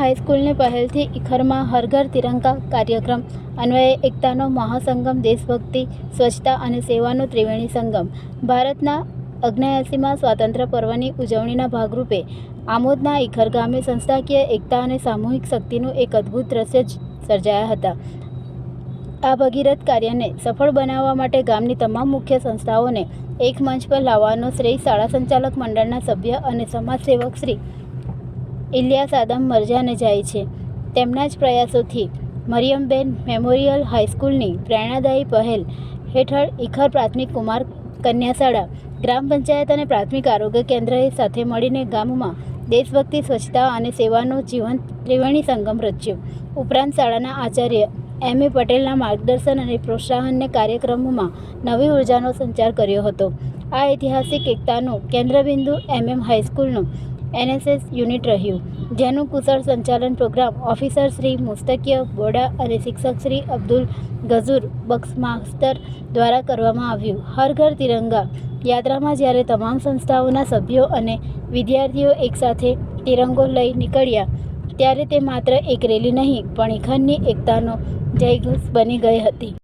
હાઈસ્કૂલની પહેલથી ઇખરમાં હર ઘર તિરંગા કાર્યક્રમ અન્વયે એકતાનો મહાસંગમ, દેશભક્તિ, સ્વચ્છતા અને સેવાનો ત્રિવેણી સંગમ. ભારતના 79માં સ્વાતંત્ર્ય પર્વની ઉજવણીના ભાગરૂપે આમોદના ઇખર ગામે સંસ્થાકીય એકતા અને સામૂહિક શક્તિનું એક અદ્ભુત દ્રશ્ય સર્જાયા હતા. આ ભગીરથ કાર્યને સફળ બનાવવા માટે ગામની તમામ મુખ્ય સંસ્થાઓને એક મંચ પર લાવવાનો શ્રેય શાળા સંચાલક મંડળના સભ્ય અને સમાજસેવક શ્રી ઇલિયાસ આદમ મરજાને જાય છે. તેમના જ પ્રયાસોથી મરિયમબેન મેમોરિયલ હાઈસ્કૂલની પ્રેરણાદાયી પહેલ હેઠળ ઇખર પ્રાથમિક કુમાર કન્યા શાળા, ગ્રામ પંચાયત અને પ્રાથમિક આરોગ્ય કેન્દ્રએ સાથે મળીને ગામમાં દેશભક્તિ, સ્વચ્છતા અને સેવાનો જીવંત ત્રિવેણી સંગમ રચ્યો. ઉપરાંત શાળાના આચાર્ય એમ. એ. પટેલના માર્ગદર્શન અને પ્રોત્સાહનને કાર્યક્રમોમાં નવી ઉર્જાનો સંચાર કર્યો હતો. આ ઐતિહાસિક એકતાનું કેન્દ્રબિંદુ MM હાઈસ્કૂલનું NSS યુનિટ રહ્યું, જેનું કુશળ સંચાલન પ્રોગ્રામ ઓફિસર શ્રી મુસ્તકિય બોડા અને શિક્ષક શ્રી અબ્દુલ ગફુર બક્ષ માસ્તર દ્વારા કરવામાં આવ્યું. હર ઘર તિરંગા યાત્રામાં જ્યારે તમામ સંસ્થાઓના સભ્યો અને વિદ્યાર્થીઓ એકસાથે તિરંગો લઈ નીકળ્યા, ત્યારે તે માત્ર એક રેલી નહીં પણ ઇખરની એકતાનો જયઘોષ બની ગઈ હતી.